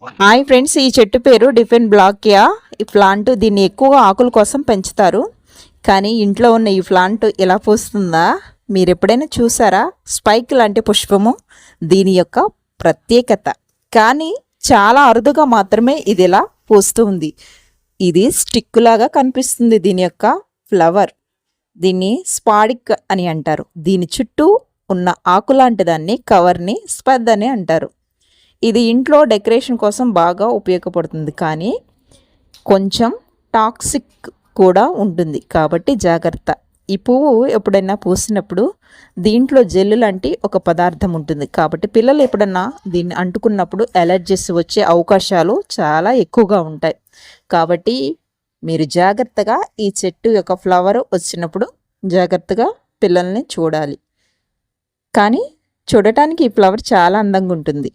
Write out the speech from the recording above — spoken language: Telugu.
హాయ్ ఫ్రెండ్స్, ఈ చెట్టు పేరు డిఫెన్ బ్లాకియా. ఈ ప్లాంట్ దీన్ని ఎక్కువగా ఆకుల కోసం పెంచుతారు. కానీ ఇంట్లో ఉన్న ఈ ప్లాంట్ ఎలా పూస్తుందా మీరు ఎప్పుడైనా చూసారా? స్పైక్ లాంటి పుష్పము దీని యొక్క ప్రత్యేకత. కానీ చాలా అరుదుగా మాత్రమే ఇది ఇలా పూస్తూ ఉంది. ఇది స్టిక్ లాగా కనిపిస్తుంది దీని యొక్క ఫ్లవర్. దీన్ని స్పాడిక్ అని అంటారు. దీని చుట్టూ ఉన్న ఆకు లాంటి దాన్ని కవర్ని స్పద్ అని అంటారు. ఇది ఇంట్లో డెకరేషన్ కోసం బాగా ఉపయోగపడుతుంది, కానీ కొంచెం టాక్సిక్ కూడా ఉంటుంది, కాబట్టి జాగ్రత్త. ఈ పువ్వు ఎప్పుడైనా పూసినప్పుడు దీంట్లో జెల్లు లాంటి ఒక పదార్థం ఉంటుంది, కాబట్టి పిల్లలు ఎప్పుడన్నా దీన్ని అంటుకున్నప్పుడు ఎలర్జీస్ వచ్చే అవకాశాలు చాలా ఎక్కువగా ఉంటాయి. కాబట్టి మీరు జాగ్రత్తగా ఈ చెట్టు యొక్క ఫ్లవర్ వచ్చినప్పుడు జాగ్రత్తగా పిల్లల్ని చూడాలి. కానీ చూడటానికి ఈ ఫ్లవర్ చాలా అందంగా ఉంటుంది.